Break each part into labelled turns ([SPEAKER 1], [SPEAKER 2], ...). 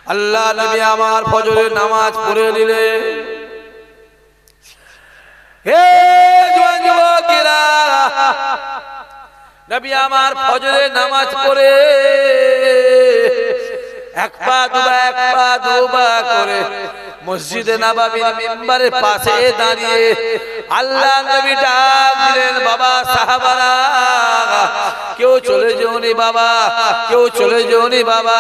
[SPEAKER 1] আল্লাহ নবী আমার ফজরের নামাজ পড়ে দিলেন। হে জওয়ান যুবকেরা, নবী আমার ফজরের নামাজ পড়ে এক পা দুবা করে মসজিদে নববীর মিম্বরের পাশে দাঁড়িয়ে আল্লাহ নবী ডাক দিলেন, বাবা সাহাবারা কেউ চলে যাওনি বাবা, কেউ চলে যাওনি বাবা,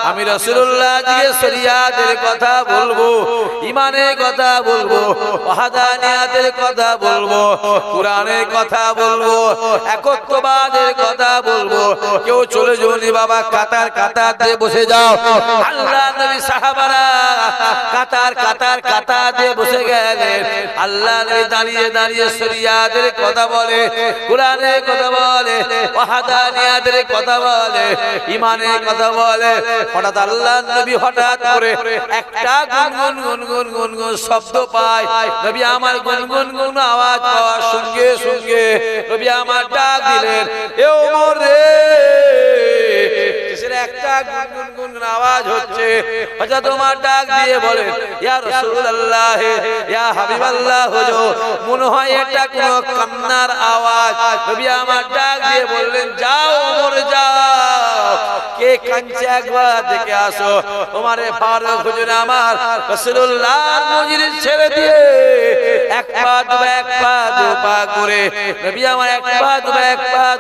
[SPEAKER 1] আমি রাসূলুল্লাহ আজকে শরিয়াতের কথা বলবো, ঈমানের কথা বলবো, ওয়াহদানিয়াতের কথা বলবো, কুরআনের কথা বলবো, একত্ববাদের কথা বলবো, কেউ চলে যাওনি বাবা, কাতার কাতার দিয়ে বসে যাও। আল্লাহ নবী সাহাবারা কাতার দিয়ে বসে গেলেন। আল্লাহ নবী দাঁড়িয়ে দাঁড়িয়ে শরিয়াতের কথা বলে, কুরআনের কথা বলে, ওয়াহদানিয়াতের কথা বলে, ঈমানের কথা বলে। হঠাৎ আল্লাহ নবী হঠাৎ করে একটা গুনগুন শব্দ পায়। নবী আমার গুনগুন আওয়াজ পাওয়ার সঙ্গে সঙ্গে নবী আমার ডাক দিলেন, এ ওমর রে। একটা গুনগুন আওয়াজ হচ্ছে। হযরত ওমর ডাক দিয়ে বলেন, ইয়া রাসূলুল্লাহ, ইয়া হাবিবাল্লাহ, হুজুর মনে হয় এটা কোনো কান্নার আওয়াজ। নবী আমার ডাক দিয়ে বললেন, যাও ওমর যাও, কে কাঁদছে একবার দেখে আসো। ওমরে ফারুক হুজুর আমার রাসূলুল্লাহর মজলিস ছেড়ে দিয়ে এক পা দুপা করে নবী আমার এক পা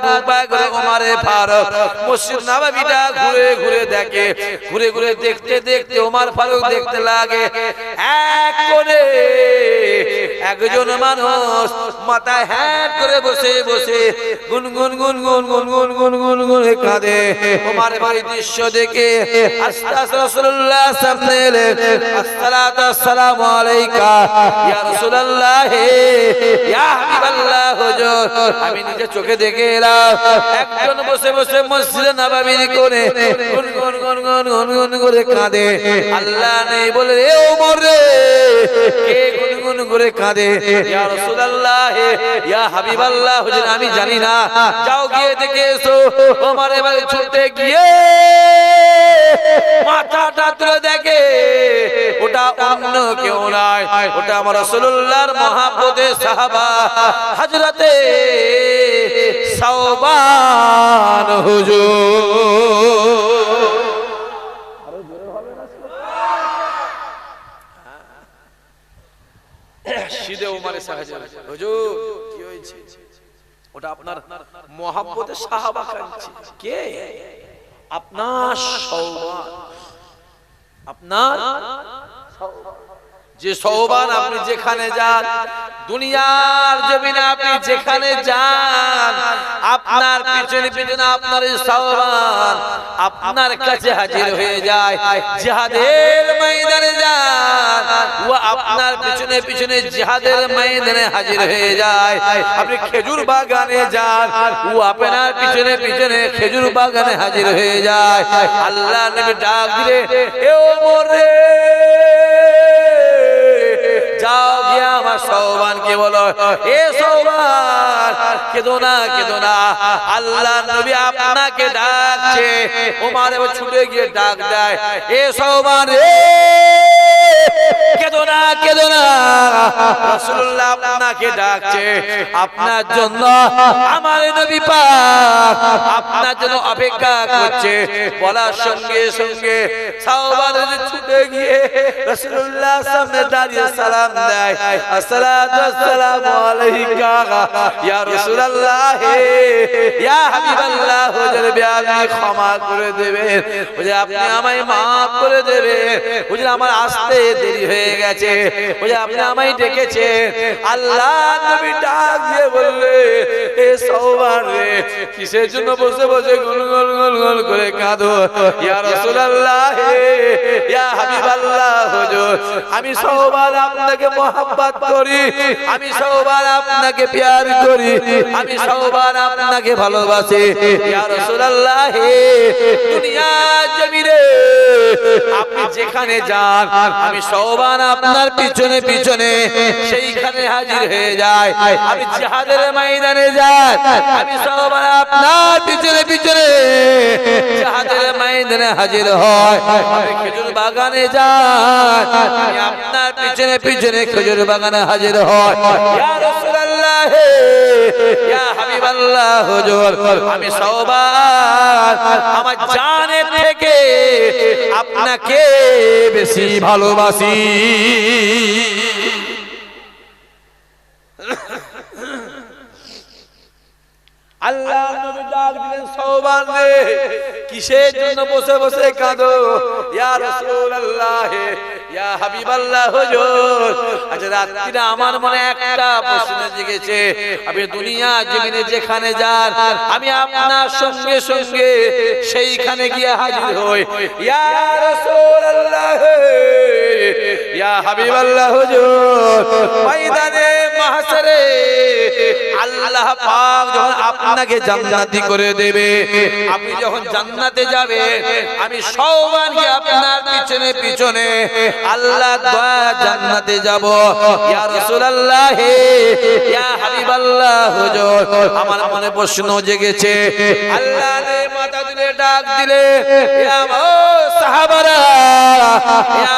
[SPEAKER 1] দুপা করে ওমরে ফারুক মসজিদ নববীটা ঘুরে ঘুরে দেখে। ঘুরে ঘুরে দেখতে দেখতে ওমর ফারুক দেখতে লাগে এক কোণে একজন মানুষ মাথায় হ্যাট করে বসে বসে গুনগুন কাঁদে। ওমর ভাই দৃশ্য দেখে আস্তে আস্তে রাসূলুল্লাহ সামনে এলেন। আসসালাতু আসসালামু আলাইকা ইয়া রাসূলুল্লাহ, ইয়া হাবিবাল্লাহ, হুজুর আমি নিজে চোখে দেখে এলাম একজন বসে বসে মসজিদে নববীর কোণে গুনগুন করে কাঁদে। আল্লাহ নেই বলে, এ ওমর রে, কে গুনগুন করে কাঁদে? ইয়া রাসূলুল্লাহ, ইয়া হাবিবাল্লাহ, হুজুর আমি জানি না, যাও গিয়ে দেখে এসো। ওমর এবার ছুটে গিয়ে মাথাটা তুলে দেখে ওটা অন্য কেউ নয়, ওটা আমার রাসূলুল্লাহর মহব্বতের সাহাবা হযরতে সাওবান হুজুর। সিদে ওমরে সাহাবা, হুজুর কি হয়েছে? ওটা আপনার মহব্বতের সাহাবা কাঁদছে। কে? আপনার সাওবান, আপনার যে সাওবান। আপনি যেখানে যান, দুনিয়ার জমিনে আপনি যেখানে যান, আপনার পিছনে পিছনে আপনার সাওবান আপনার কাছে হাজির হয়ে যায়। জিহাদের ময়দানে যান, ও আপনার পিছনে পিছনে জিহাদের ময়দানে হাজির হয়ে যায়। আপনি খেজুর বাগানে যান, ও আপনার পিছনে পিছনে খেজুর বাগানে হাজির হয়ে যায়। আল্লাহ নবী ডাক দিলে, এ ওমর রে, যাও গিয়ে আমার সাওবানকে বলো, এ সাওবান কেঁদো না, কেঁদো না, আল্লাহ নবী আপনাকে ডাকছে। ওমর এবার ছুটে গিয়ে ডাক দেয়, এ সাওবান রে, কেঁদো না, কেঁদো না, রাসূলুল্লাহ আপনাকে ডাকছে। আপনার জন্য আমার নবী পাক আপনার জন্য অপেক্ষা করছে। বলার সঙ্গে সঙ্গে সাওবান ছুটে গিয়ে রাসূলুল্লাহ সামনে দাঁড়িয়ে সালাম দেয়, আসসালাতু আসসালামু আলাইকা ইয়া রাসূলুল্লাহ, ইয়া হাবিবাল্লাহ, হুজুর আপনি ক্ষমা করে দেবেন, হুজুর আপনি আমায় maaf করে দেবেন, হুজুর আমার আসতে দেরি হয়ে গেছে, হুজুর আপনি আমায় ডেকেছেন। আল্লাহ নবী ডাক দিয়ে বললে, এ সাওবান রে, কিসের জন্য বসে বসে গুনগুন করে কাঁদো? ইয়া রাসূলুল্লাহ, ইয়া হাবিবাল্লাহ, হুজুর আমি সাওবান আপনাকে মহব্বত করি, আমি সাওবান আপনাকে প্যার করি, আমি সাওবান আপনাকে ভালোবাসি। ইয়া রাসূলুল্লাহ, দুনিয়া জমিনে আপনি যেখানে যান আমি সওবান আপনার পিছনে পিছনে সেইখানে হাজির হয়ে যাই। আমি জিহাদের ময়দানে যাই, আমি সওবান আপনার পিছনে পিছনে জিহাদের ময়দানে হাজির হয়। আমি খেজুর বাগানে যাই, আমি আপনার পিছনে পিছনে খেজুর বাগানে হাজির হয়। ইয়া রাসূলুল্লাহ, ইয়া হাবিবাল্লাহ হুজুর, আমি সওবান আমার জানের থেকে আপনাকে বেশি ভালোবাসি। আল্লাহ নবী ডাক দিলেন, সওবান রে কিসের জন্য বসে বসে কাঁদো? ইয়া রাসূলুল্লাহ, ইয়া হাবিবাল্লাহ হুজুর, আজ রাত্রিরে আমার মনে একটা প্রশ্ন জেগেছে। আমি দুনিয়া জমিনে যেখানে যান আমি আপনার সঙ্গে সঙ্গে সেইখানে গিয়ে হাজির হই। ইয়া রাসূলুল্লাহ, ইয়া হাবিবাল্লাহ হুজুর, ময়দানে মাহশরে আল্লাহ পাক যখন আপনাকে জান্নাতি করে দেবে, আপনি যখন জান্নাতে যাবেন, আমি সওবানকে আপনার পিছনে পিছনে আল্লাহ দয়া জান্নাতে যাব। ইয়া রাসূলুল্লাহ, ইয়া হাবিবাল্লাহ হুজুর, আমার মনে প্রশ্ন জেগেছে। আল্লাহ রে মাথা তুলে ডাক দিলে, ইয়া সাহাবারা, ইয়া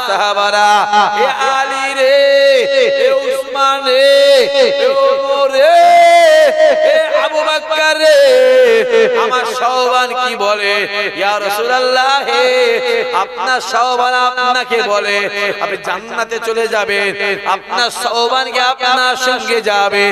[SPEAKER 1] সাহাবারা, এ আলী রে, এ উসমান রে, এ ওমর রে, এ আবু বকর রে, আমার সওবান কি বলে? ইয়া রাসূলুল্লাহ, আপনার সওবান আপনাকে বলে আপনি জান্নাতে চলে যাবেন, আপনার সওবানকে আপনার সঙ্গে যাবে।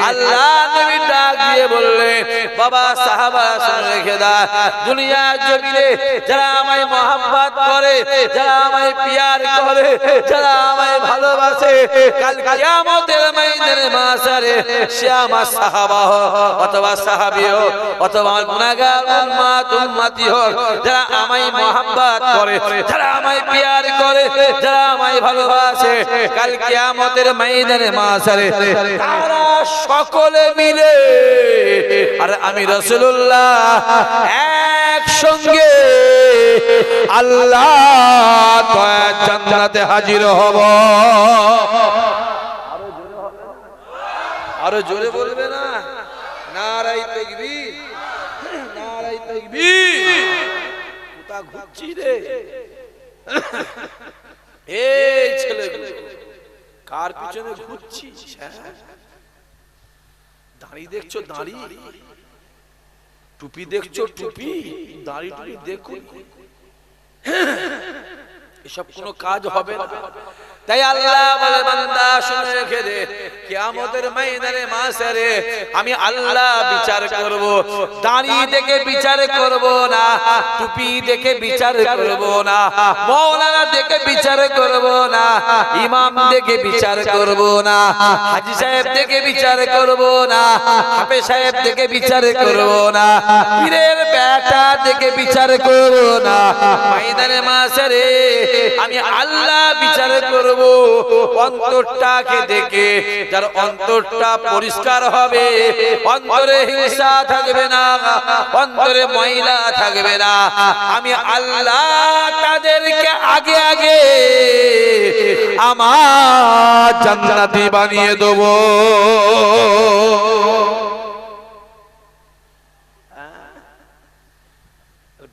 [SPEAKER 1] আল্লাহ নবী ডাক দিয়ে বললেন, বাবা সাহাবারা শুনে রেখে দাও, দুনিয়া জমিনে যারা আমায় মহব্বত করে, যারা আমায় প্যার করে, যারা আমায় ভালোবাসে, কাল কিয়ামতের ময়দানে মাশারে সে আমার সাহাবা হোক অথবা সাহাবী হোক অথবা আমার গুনাহগার উম্মত উম্মতি হোক, যারা আমায় মহব্বত করে, যারা আমায় প্যার করে, যারা আমায় ভালোবাসে, কাল কিয়ামতের ময়দানে মাশারে তারা সকলে মিলে আর আমি রাসূলুল্লাহ একসঙ্গে আল্লাহ দয়ার জান্নাতে হাজির হব। আরো জোরে বলবে না? নারায়ে তাকবীর, নারায়ে তাকবীর। কোথা ঘুরছি রে? এই ছেলেগুলো কার পিছনে ঘুরছিস? দাড়ি দেখছো? দাড়ি, টুপি দেখছো? টুপি, দাড়ি টুপি দেখো, এসব কোনো কাজ হবে না। তাই আল্লাহ বলে, বান্দা শুনে রেখে দে, কিয়ামতের ময়দানে মাশারে আমি আল্লাহ বিচার করব। দাড়ি দেখে বিচার করব না, টুপি দেখে বিচার করব না, মাওলানা দেখে বিচার করব না, ইমাম দেখে বিচার করব না, হাজী সাহেব দেখে বিচার করব না, হাফেজ সাহেব দেখে বিচার করব না, পীরের বেটা দেখে বিচার করব না। ময়দানে মাশারে আমি আল্লাহ বিচার করব অন্তরটাকে দেখে। যার অন্তরটা পরিষ্কার হবে, অন্তরে হিংসা থাকবে না, অন্তরে ময়লা থাকবে না, আমি আল্লাহ তাদেরকে আগে আগে আমার জান্নাতি বানিয়ে দেব।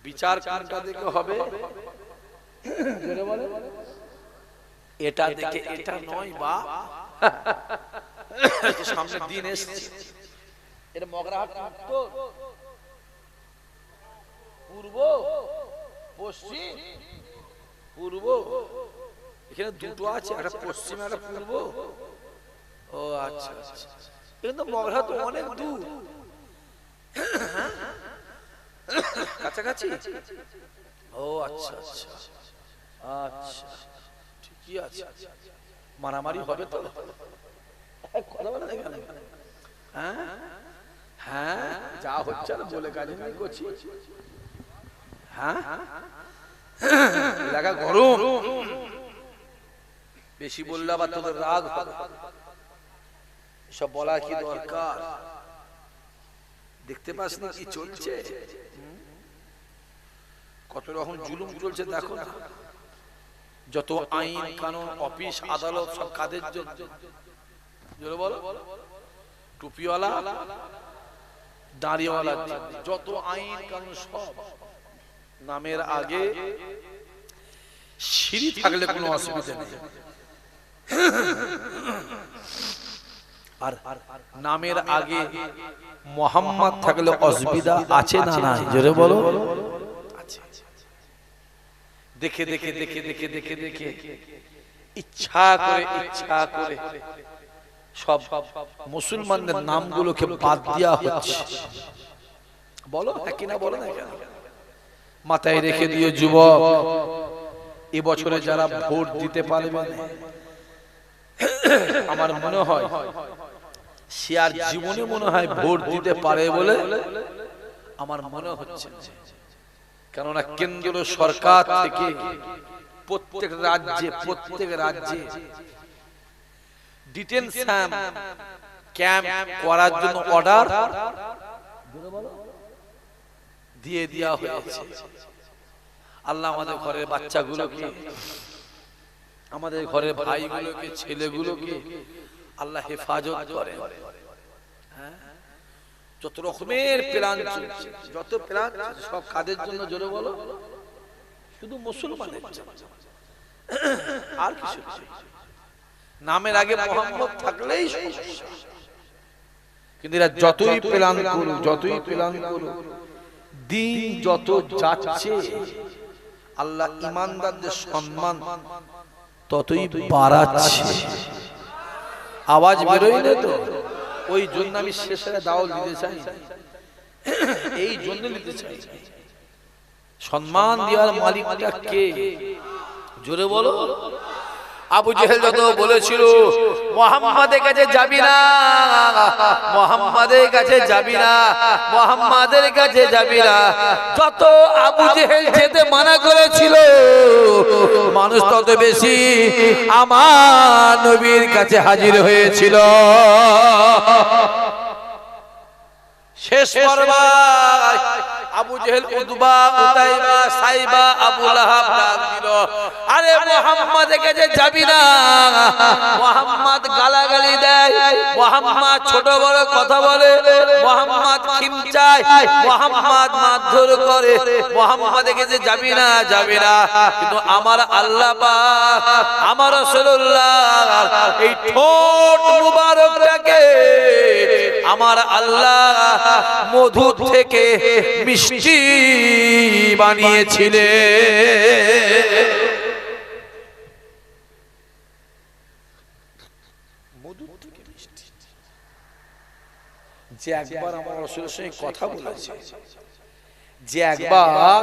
[SPEAKER 1] বিচার কোনটা দেখে হবে? এটা দেখে এটা নয় বা সামনে দিন এসেছে, এটা মগরাহাট উত্তর, পূর্ব, পশ্চিম, পূর্ব, এখানে দুটো আছে, একটা পশ্চিম একটা পূর্ব। ও আচ্ছা, কিন্তু মগরাহাট তো অনেক দূর, কাছাকাছি। ও আচ্ছা আচ্ছা আচ্ছা, ঠিকই আছে। মারামারি হবে তো? হ্যাঁ, যা হচ্ছে না বলে কাজ নেই করছি। হ্যাঁ, এলাকা গরম, বেশি বললে আবার তোদের রাগ হবে। এসব বলা কি দরকার? দেখতে পাস না কি চলছে? কত রকম জুলুম চলছে দেখো না। যত আইন কানুন অফিস আদালত সব কাদের জন্য? জোরে বলো। টুপিওয়ালা দাড়িওয়ালা, যত আইন কানুন সব নামের আগে সিঁড়ি থাকলে কোনো অসুবিধা নেই। আর নামের আগে মোহাম্মদ থাকলে অসুবিধা আছে না নাই? জোরে বলো। দেখে দেখে দেখে দেখে দেখে দেখে ইচ্ছা করে সব মুসলমানদের নামগুলোকে বাদ দেওয়া হচ্ছে। বলো কি না? বলো না কেন? মাথায় রেখে দিয়ে যুবক, এবছরে যারা ভোট দিতে পারবে আমার মনে হয় সে আর জীবনে মনে হয় ভোট দিতে পারে বলে আমার মনে হচ্ছে। কেননা কেন্দ্র সরকার থেকে প্রত্যেক রাজ্যে ডিটেনশন ক্যাম্প করার জন্য অর্ডার দিয়ে দেওয়া হয়েছে। আল্লাহ আমাদের ঘরের বাচ্চাগুলোকে, আমাদের ঘরের ভাইগুলোকে, ছেলেগুলোকে আল্লাহ হেফাজত করে। যত রকমের প্ল্যান চলছে, যত প্ল্যান সব কাদের জন্য? জোরে বলো। শুধু মুসলমানের জন্য, আর কিছু নামের আগে মোহাম্মদ থাকলেই সমস্যা। কিন্তু এরা যতই প্ল্যান করুক, দিন যত যাচ্ছে আল্লাহ ইমানদারদের সম্মান ততই বাড়াচ্ছে। আওয়াজ বেরোয় না তো? ওই জন্য আমি শেষে দাওয়াত দিতে চাই, এই জন্য নিতে চাই। সম্মান দেওয়ার মালিকটা কে? জোরে বলো। আবু জেহেল যত বলেছিল মুহাম্মাদের কাছে যাবি না, মুহাম্মাদের কাছে যাবি না, মুহাম্মাদের কাছে যাবি না, যত আবু জেহেল যেতে মানা করেছিল মানুষ তত বেশি আমার নবীর কাছে হাজির হয়েছিল। শেষ পর্যায়ে আবু জেহেল, উতবা, উতাইবা, সাইবা, আবু লাহাব ডাক দিল, আরে মুহাম্মাদের কাছে যাবি না। মুহাম্মদ গালাগালি দেয়, মুহাম্মদ ছোট বড় কথা বলে, মুহাম্মদ খিমচায়, মুহাম্মদ মারধর করে, মুহাম্মাদের কাছে যাবি না, যাবি না। কিন্তু আমার আল্লাহ পাক, আমার রাসূলুল্লাহ এই ঠোঁট মুবারকটাকে আমার আল্লাহ মধু থেকে মিষ্টি বানিয়েছিলেন। মধু থেকে মিষ্টি। যে একবার আমার রাসূলের সঙ্গে কথা বলেছে, যে একবার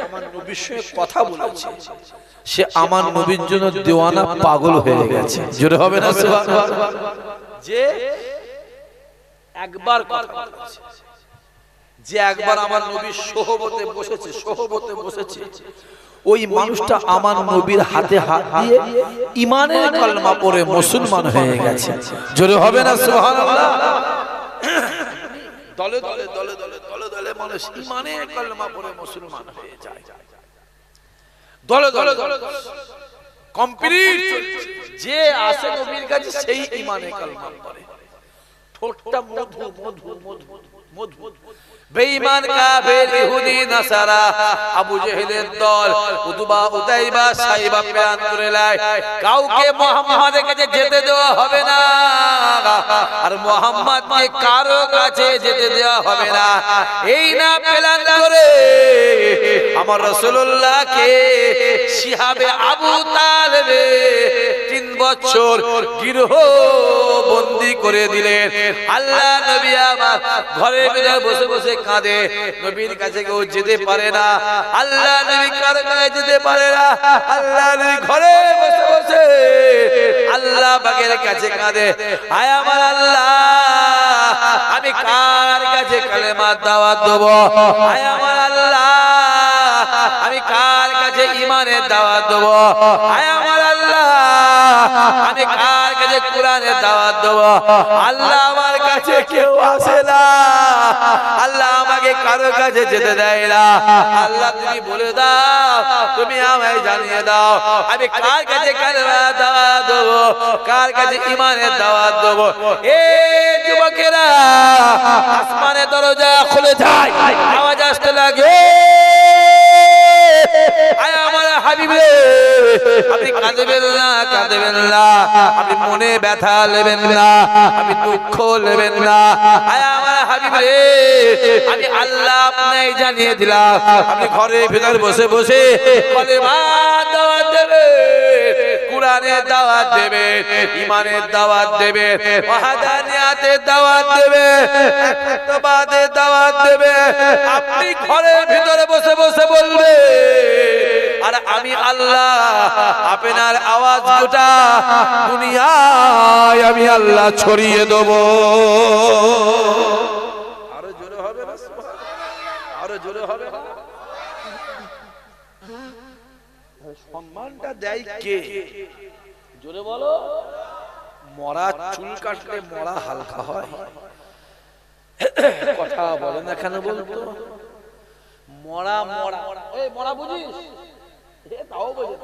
[SPEAKER 1] আমার নবীর সঙ্গে কথা বলেছে, সে আমার নবীর জন্য দেওয়ানা পাগল হয়ে গেছে। জোরে হবে না সুবহানাল্লাহ? যে একবার কথা বলেছে, যে একবার আমার নবীর সোহবতে বসেছে, ওই মানুষটা আমার নবীর হাতে হাত দিয়ে ঈমানের কলমা পড়ে মুসলমান হয়ে গেছে। জোরে হবে না সুবহানাল্লাহ? দলে দলে দলে দলে দলে দলে মানুষ ঈমানের কলমা পড়ে মুসলমান হয়ে যায়। দলে দলে দলে কমপ্লিট যে আসে নবীর কাছে সেই ঈমানের কলমা পড়ে। ঠোঁটটা মধু মধু মধু মধু। বেঈমান কাফের ইহুদি নাসারা আবু জেহেলের দল উতবা, উতাইবা, সাইবা প্ল্যান করে লাই কাউকে মুহাম্মাদের কাছে যেতে দেওয়া হবে না, আর মুহাম্মদকে কারো কাছে যেতে দেওয়া হবে না। এই না প্ল্যান করে আমার রাসূলুল্লাহকে শিহাবে আবু তালেবে 3 বছর গৃহ বন্দী করে দিলেন। আল্লাহ নবী আমার ঘরের ভিতরে বসে বসে কাঁদে, নবীর কাছে কেউ যেতে পারে না। আল্লাহ নবী কারো কাছে যেতে পারে না। আল্লাহ নবী ঘরে বসে বসে আল্লাহ পাকের কাছে কাঁদে, আয় আমার আল্লাহ, আমি কার কাছে কালেমার দাওয়াত দেব? আয় আমার আল্লাহ, আমি কার কাছে ঈমানের দাওয়াত দেব? আয় আমার আল্লাহ, আমি কার কাছে যে কোরআনের দাওয়াত দেব, আল্লাহ আমার কাছে কেউ আসে না, আল্লাহ আমাকে কারো কাছে যেতে দেয় না। আল্লাহ তুমি বলে দাও, তুমি আমায় জানিয়ে দাও আমি কার কাছে কালেমার দাওয়াত দেব, কার কাছে ঈমানের দাওয়াত দেব। এ যুবকেরা, আসমানের দরজা খুলে যায়, আওয়াজ আসতে লাগে, আয় আমার হাবিব রে, আপনি কাঁদবেন না, কাঁদবেন না, আপনি মনে ব্যথা নেবেন না, আপনি দুঃখ নেবেন না। আয় আমার হাবিব রে, আমি আল্লাহ আপনাকে জানিয়ে দিলাম, আপনি ঘরের ভিতর বসে বসে কালেমার দাওয়াত দেবেন, কোরআনের দাওয়াত দেবেন, ঈমানের দাওয়াত দেবেন, ওয়াহদানিয়াতের দাওয়াত দেবেন, একত্ববাদের দাওয়াত দেবেন। আপনি ঘরের ভিতরে বসে বসে বলবেন, আর আমি আল্লাহ আপনার আওয়াজ গোটা দুনিয়ায় আমি আল্লাহ ছড়িয়ে দেব। আরো জোরে হবে না? আরো জোরে হবে না? সম্মানটা দেয় কে? জোরে বলো। মরা চুল কাটলে মরা হালকা হয়, কথা বলে না কেন বলতো? মরা মরা, এই মরা বুঝিস? তাও বোঝে।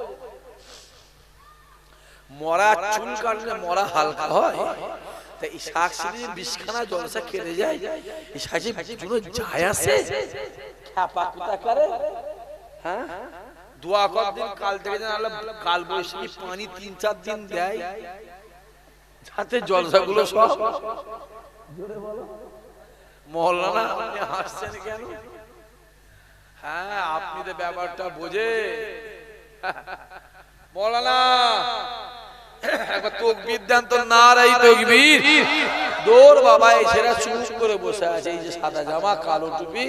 [SPEAKER 1] মরা চুল কাটলে মরা হালকা হয়, তাই এই শাক সিঁড়ি 20খানা জলসা খেতে যায়, এই শাকি জন্য যায় আসে খ্যাপা কুতা করে। হ্যাঁ, দোয়া কর দিন কাল থেকে যেন আল্লাহ কাল বৈশাখী পানি 3-4 দিন দেয়, যাতে জলসাগুলো সব। জোরে বলো। মওলানা আপনি হাসছেন কেন? হ্যাঁ, আপনি তো ব্যাপারটা বোঝে। মওলানা একবার তাকবীর দেন তো, নারাই তাকবীর। দৌড় বাবা, এই ছেড়া চুপ করে বসে আছে, এই যে সাদা জামা কালো টুপি,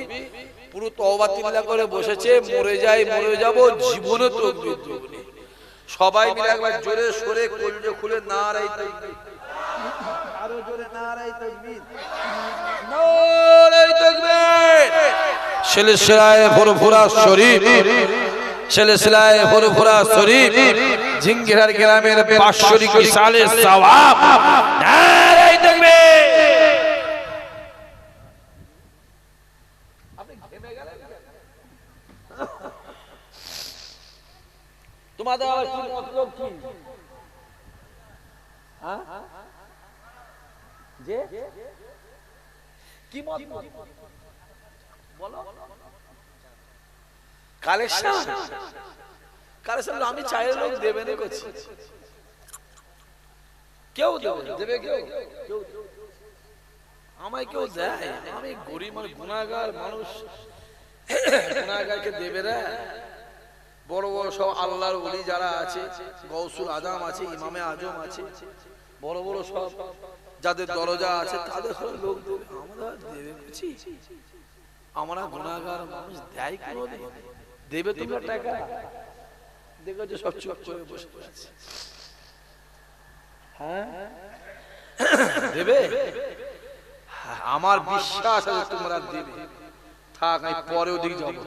[SPEAKER 1] পুরো তওবা তিল্লা করে বসেছে, মরে যাই মরে যাব, জীবনে তাকবীর দেবনি। সবাই মিলে একবার জোরে সরে কলজে খুলে নারাই তাকবীর, আরো জোরে নারাই তাকবীর, নারাই তাকবীর। সিলসিলায়ে ফুরফুরা শরীফ, সিলসিলায়ে ফুরফুরা শরীফ, জিঙ্গিরার গ্রামের বাৎসরিক সালে সওয়াব, নারাই তাকবীর। আপনি ঘেমে গেলেন? তোমাদের আবার কি মতলব কি? হ্যাঁ, যে কি মতলব বলো? কালেকশন, কালেকশন আমি চাইলে লোক দেবে না, করছি কেউ দেবে, কেউ আমায় কেউ দেয়? আমি গরিব মানে গুনাহগার মানুষ, গুনাহগারকে দেবে না? বড় বড় সব আল্লাহর ওলি যারা আছে, গৌসুল আজম আছে, ইমামে আজম আছে, বড় বড় সব যাদের দরজা আছে, তাদের লোক দেবে, আমরা দেবে বুঝি? আমরা গুনাহগার মানুষ দেয় কেন? দেবে তোমরা টাকা? দেখো যে সব চুপ করে বসে আছে। হ্যাঁ, দেবে? আমার বিশ্বাস আছে তোমরা দেবে। থাক, আমি পরে ওদিক যাবো।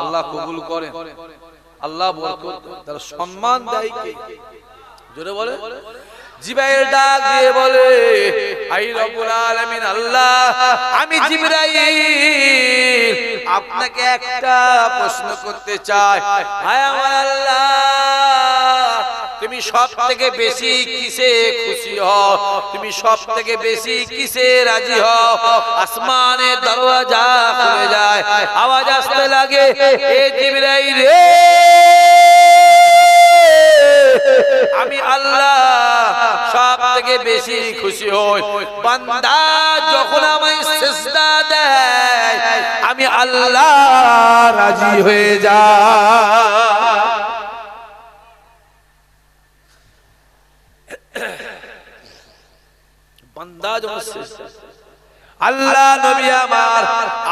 [SPEAKER 1] আল্লাহ কবুল করেন, আল্লাহ বরকত, তার সম্মান দেয় কে? জোরে বলে। জিবরাইল ডাক দিয়ে বলে, আই রব্বুল আলামিন আল্লাহ, আমি জিবরাইল আপনাকে একটা প্রশ্ন করতে চাই। হায় আমার আল্লাহ, তুমি সব থেকে বেশি কিসে খুশি হও? তুমি সব থেকে বেশি কিসে রাজি হও? আসমানের দরজা খুলে যায়, আওয়াজ আসতে লাগে, এ জিবরাইল রে, আমি আল্লাহ সব থেকে বেশি খুশি হই বান্দা যখন আমায় সিজদা দেয়, আমি আল্লাহ রাজি হয়ে যাই। বান্দা যখন সিজদা, আল্লাহ নবী আমার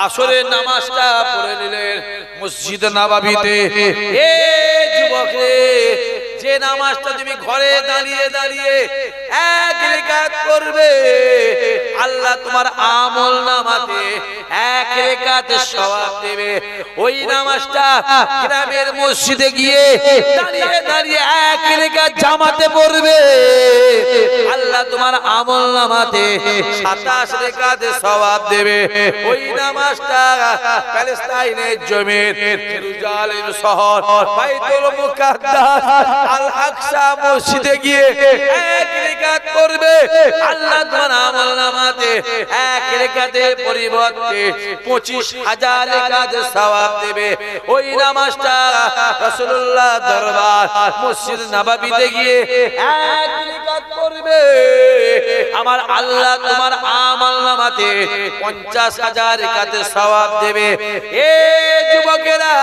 [SPEAKER 1] আসরের নামাজটা পড়ে নিলেন মসজিদ নববীতে। এ যুবক রে, যে নামাজটা তুমি ঘরে দাঁড়িয়ে দাঁড়িয়ে এক রাকাত পড়বে আল্লাহ তোমার আমলনামাতে এক রাকাত সওয়াব দেবে। ওই নামাজটা গ্রামের মসজিদে গিয়ে দাঁড়িয়ে দাঁড়িয়ে এক রাকাত জামাতে পড়বে আল্লাহ তোমার আমলনামাতে 27 রাকাত সওয়াব দেবে। ওই নামাজটা প্যালেস্টাইনের জমিন জেরুজালেম শহর বাইতুল মুকাদ্দাস আল আকসা মসজিদে গিয়ে এক রাকাত পড়বে আল্লাহ তোমার আমলনামাতে এক রাকাতের পরিবর্তে 25,000 রাকাত সওয়াব দেবে। ওই নামাজটা রাসূলুল্লাহ দরবার মসজিদ নববীতে গিয়ে এক রাকাত পড়বে আমার আল্লাহ তোমার আমলনামাতে 50,000 রাকাত সওয়াব দেবে। এ যুবকেরা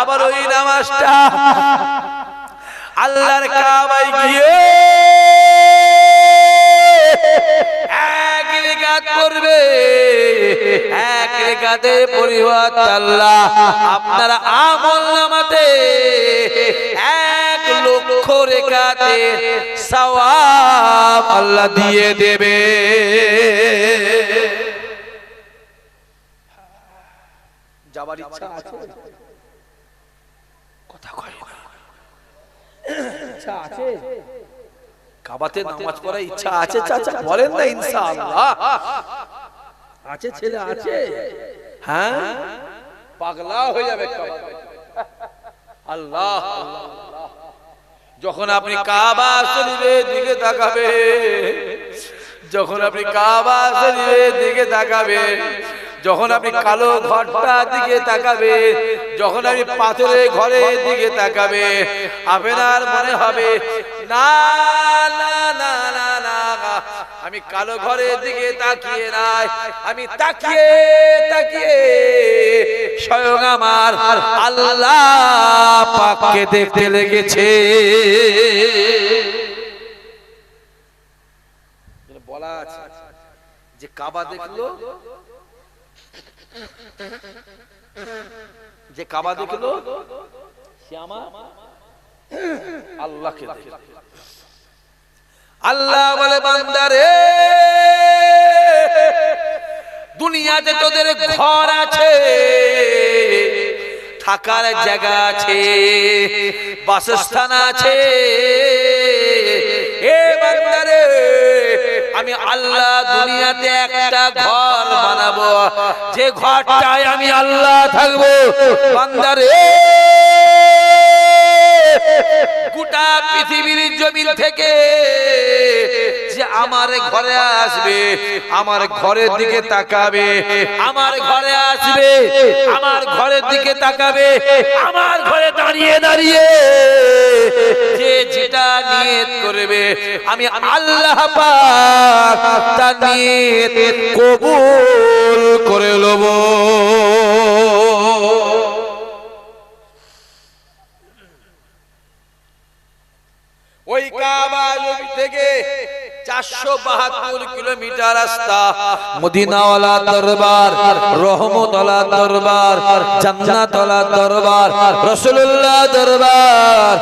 [SPEAKER 1] আবার ওই নামাজটা আল্লাহর কাবায় গিয়ে এক রাকাত পড়বে এক রাকাতের পরিবর্তে আল্লাহ আপনার আমলনামাতে 1,00,000 রাকাতের সওয়াব আল্লাহ দিয়ে দেবে। যাবার ইচ্ছা আছে? কথা কয় না। ইচ্ছা আছে? কাবাতে নামাজ পড়ার ইচ্ছা আছে চাচা? বলেন না ইনশাআল্লাহ। আছে ছেলে আছে? হ্যাঁ, পাগলা হয়ে যাবে কাবাতে। আল্লাহ আল্লাহ। যখন আপনি কাবা শরীফের দিকে তাকাবেন, যখন আপনি কাবা শরীফের দিকে তাকাবেন, যখন আপনি কালো ঘরটার দিকে তাকাবেন, যখন আপনি পাথরের ঘরের দিকে তাকাবেন, আপনার মনে হবে না না না না না আমি কালো ঘরের দিকে তাকিয়ে নাই, আমি তাকিয়ে তাকিয়ে স্বয়ং আমার আল্লাহ পাককে দেখতে লেগেছে। বলা আছে যে কাবা দেখলো, যে কাবা দেখলো সে আমার আল্লাহকে দেখলো। আল্লাহ বলে বান্দারে দুনিয়াতে তোদের ঘর আছে, থাকার জায়গা আছে, বাসস্থান আছে, এ বান্দারে আমি আল্লাহ দুনিয়াতে একটা ঘর বানাবো, যে ঘরটায় আমি আল্লাহ থাকবো। বান্দারে গোটা পৃথিবীর জমিন থেকে যে আমার ঘরে আসবে, আমার ঘরের দিকে তাকাবে, আমার ঘরে আসবে, আমার ঘরের দিকে তাকাবে, আমার ঘরে দাঁড়িয়ে দাঁড়িয়ে যে যেটা নিয়ত করবে আমি আল্লাহ পাক তার নিয়ত কবুল করে নেব। ওই কাবা থেকে 472 কিলোমিটার রাস্তা, মদিনাওয়ালা দরবার, রহমতওয়ালা দরবার, জান্নাতওয়ালা দরবার, রাসূলুল্লাহ দরবার,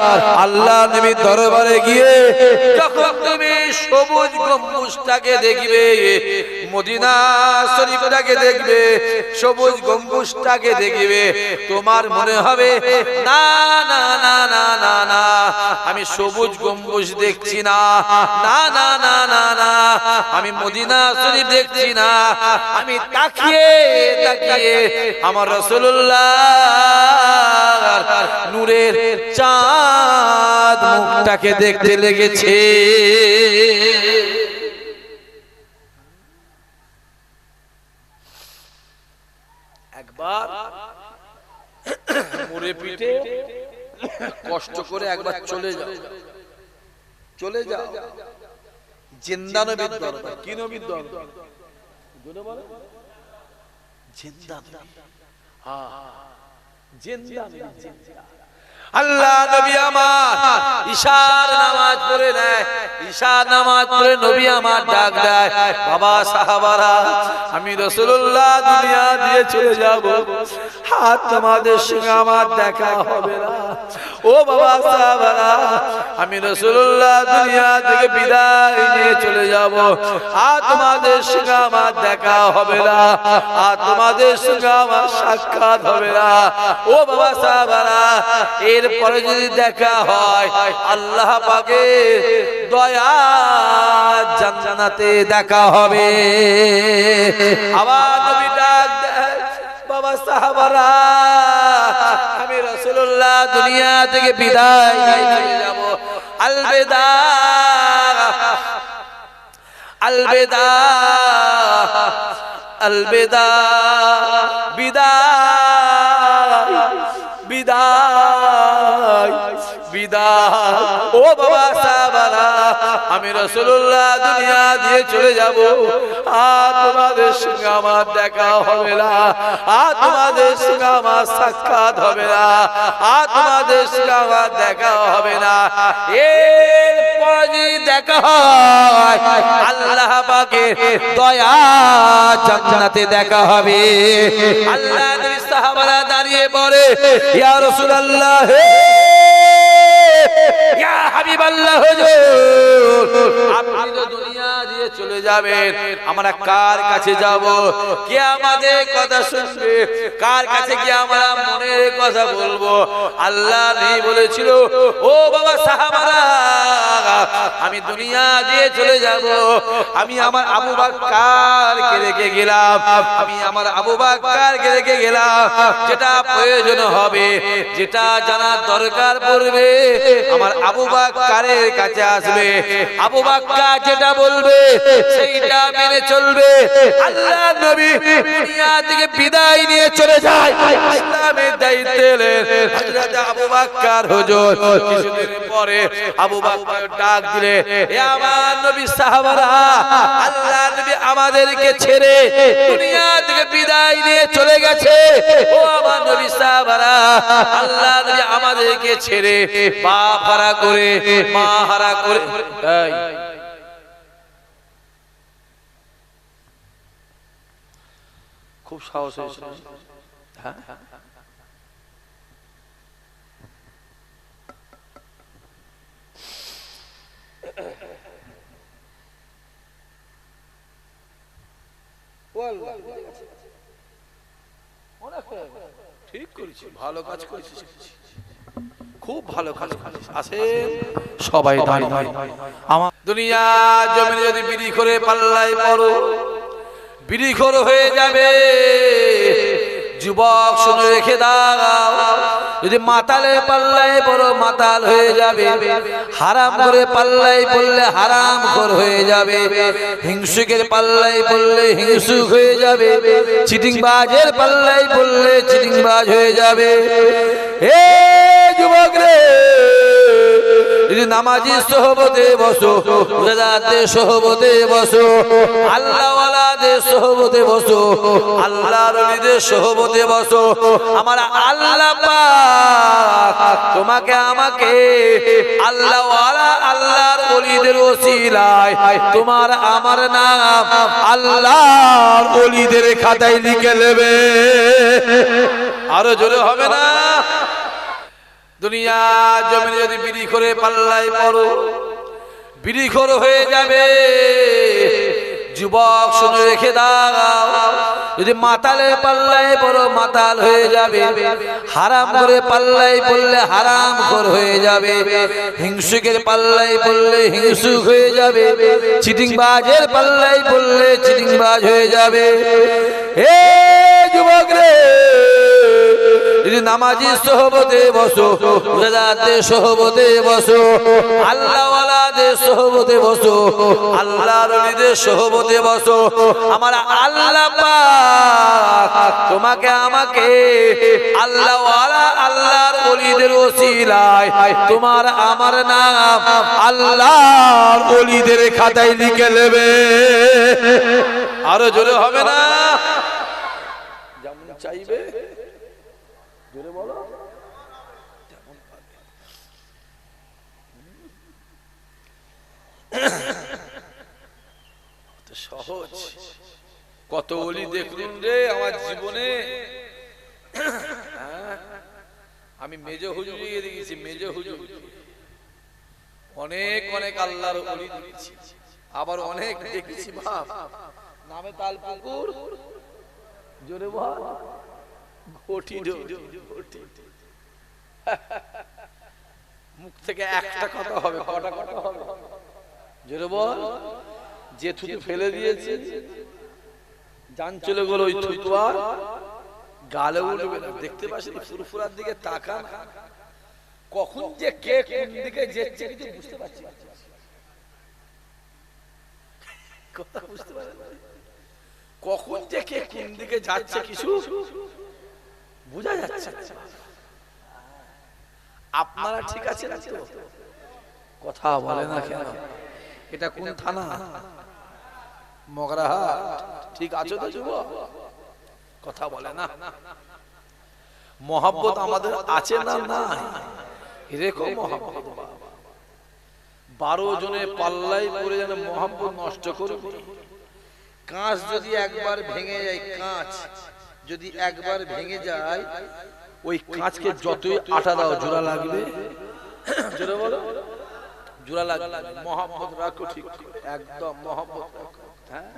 [SPEAKER 1] আল্লাহ নবী দরবারে গিয়ে যখন তুমি সবুজ গম্বুজটাকে দেখবে, মদিনা শরীফটাকে দেখবে, সবুজ গম্বুজটাকে দেখবে, তোমার মনে হবে না না না না না না আমি সবুজ গম্বুজ দেখছি না, না না না না না আমি মদিনা শরীফ দেখছি না, আমি তাকিয়ে তাকিয়ে আমার রাসূলুল্লাহ নূরের চাঁদ মুখটাকে দেখতে লেগেছে। একবার মুড়ে পিঠে কষ্ট করে একবার চলে যাও, চলে যাও জিন্দা নবীর দরবার। কি নবীর দরবার? জোরে বলো। জিন্দা নবী। হ্যাঁ, জিন্দা নবী, জিন্দা। আল্লাহ নবী আমার ইশার নামাজ পড়ে নেয়, ইশার নামাজ পড়ে নবী আমার ডাক দেয়, বাবা সাহাবারা আমি রাসূলুল্লাহ দুনিয়া দিয়ে চলে যাব, আর তোমাদের সঙ্গে আমার দেখা হবে না। ও বাবা সাহাবারা, আমি রাসূলুল্লাহ দুনিয়া থেকে বিদায় নিয়ে চলে যাব, আর তোমাদের সঙ্গে আমার দেখা হবে না, আর তোমাদের সঙ্গে আমার সাক্ষাৎ হবে না। ও বাবা সাহাবারা, এরপরে যদি দেখা হয় আল্লাহ পাকের দয়া জান্নাতে দেখা হবে। আবার নবী ডাক দেয়, বাবা সাহাবারা, আমি রাসূলুল্লাহ দুনিয়া থেকে বিদায় নিয়ে চলে যাব, আলবিদা আলবিদা আলবিদা, বিদায় বিদায় বিদায়। ও বাবা সাহাবারা, আমি রাসূলুল্লাহ দুনিয়া দিয়ে চলে যাব, আর তোমাদের সঙ্গে আমার দেখা হবে না, আর তোমাদের সঙ্গে আমার সাক্ষাৎ হবে না, আর তোমাদের সঙ্গে আমার দেখা হবে না। এরপর যদি দেখা হয় আল্লাহ পাকের দয়া জান্নাতে দেখা হবে। আল্লাহ নবী সাহাবারা দাঁড়িয়ে পড়ে, ইয়া রাসূলুল্লাহ, ইয়া হাবিবাল্লাহ, হুজুর আপনি তো দুনিয়া দিয়ে চলে যাবেন, আমরা কার কাছে যাব? কে আমাদের কথা শুনবে? কার কাছে গিয়ে আমরা মনের কথা বলবো? আল্লাহ নেই বলেছিল, ও বাবা সাহাবারা, আমি দুনিয়া দিয়ে চলে যাব, আমি আমার আবু বকরকে রেখে গেলাম, আমি আমার আবু বকরকে রেখে গেলাম, যেটা প্রয়োজন হবে, যেটা জানার দরকার পড়বে, আমার আবু বকরের কাছে আসবে, আবু বকর যেটা বলবে সেইটা মেনে চলবে। আল্লাহ নবী দুনিয়া থেকে বিদায় নিয়ে চলে যায়, ইসলামের দায়িত্বে হযরত আবু বকর হুজুর। কিছুদিন পরে আবু বকর ডাক দিলে, এ আমার নবী সাহাবারা, আল্লাহ নবী আমাদেরকে ছেড়ে দুনিয়া থেকে বিদায় নিয়ে চলে গেছে। ও আমার নবী সাহাবারা, আল্লাহ নবী আমাদেরকে ছেড়ে বাপ হারা করে, মা হারা করে, খুব সাহস হয়েছে। হ্যাঁ, ঠিক করেছি, ভালো কাজ করেছিস, খুব ভালো কাজ করেছিস। আসেন সবাই দাঁড়িয়ে, আমার দুনিয়া জমিনে যদি বিড়ি করে পাল্লায় পড়ো, বিড়িখোর হয়ে যাবে। যুবক শুনে রেখে দাও, যদি মাতালের পাল্লায় বড় মাতাল হয়ে যাবে, হারাম করে পাল্লায় পড়লে হারাম খোর হয়ে যাবে, হিংসুকের পাল্লায় পড়লে হিংসুক হয়ে যাবে, চিটিংবাজের পাল্লায় পড়লে চিটিংবাজ হয়ে যাবে। হে যুবক রে, যদি নামাজি সোহবতে বসো, রোজাদারদের সোহবতে বসো, আল্লাহওয়ালাদের সোহবতে বসো, আল্লাহর ওলিদের সোহবতে বসো, আমার আল্লাহ পাক তোমাকে আমাকে আল্লাহওয়ালা আল্লাহর ওলিদের ওসিলায় তোমার আমার নাম আল্লাহর ওলিদের খাতায় লিখে নেবে। আরো জোরে হবে না? দুনিয়া জমিনে যদি বিড়ি করে পাল্লায় পড়ো, বিড়িখোর হয়ে যাবে। যুবক শুনে রেখে দাও, যদি মাতালের পাল্লায় পড়ো মাতাল হয়ে যাবে, হারাম করে পাল্লায় পড়লে হারাম খোর হয়ে যাবে, হিংসুকের পাল্লায় পড়লে হিংসুক হয়ে যাবে, চিটিংবাজের পাল্লায় পড়লে চিটিংবাজ হয়ে যাবে। হে যুবক রে, যদি নামাজি সোহবতে বসো, রোজাদারদের সোহবতে বসো, আল্লাহওয়ালাদের সোহবতে বসো, আল্লাহর ওলিদের সোহবতে বসো, আমার আল্লাহ পাক তোমাকে আমাকে আল্লাহওয়ালা আল্লাহর ওলিদের ওসিলায় তোমার আমার নাম আল্লাহর ওলিদের খাতায় লিখে নেবে। আরো জোরে হবে না? যেমন চাইবে জোরে বলো, সহজ। কত ওলি দেখলুন রে আমার জীবনে, আমি মেজ হুজুরিকে দেখেছি, মেজ হুজুর অনেক অনেক আল্লাহর ওলি দেখেছি, আবার অনেক দেখেছি বাপ নামে তাল পুকুর জোরে বল ঘটি ঘটি। মুখ থেকে একটা কথা হবে, কটা কথা হবে জোরে বল। যে থুতু ফেলে দিয়েছে জান চলে গেল, ওই থুতু আর গালে উঠবে না। দেখতে পাচ্ছি ফুরফুরার দিকে তাকান, কখন যে কে কোন দিকে যেচ্ছে কিছু বুঝতে পারছি না। কথা বুঝতে পারেন, কখন যে কে কোন দিকে যাচ্ছে কিছু বোঝা যাচ্ছে না। আপনারা ঠিক আছে না তো? কথা বলে না কেন? এটা কোন থানা? মগরাহাট। ঠিক আছে তো যুবক? কথা বলে না। মহব্বত আমাদের আছে না নাই? এরকম মহব্বত 12 জনে পাল্লাই পড়ে যেন মহব্বত নষ্ট করবে। কাঁচ যদি একবার ভেঙে যায়, কাঁচ যদি একবার ভেঙে যায়, ওই কাঁচকে যতই আটা দাও জোড়া লাগবে। জোরে বলো জোড়া লাগবে। মহব্বত রাখো ঠিক, একদম মহব্বত রাখো। হ্যাঁ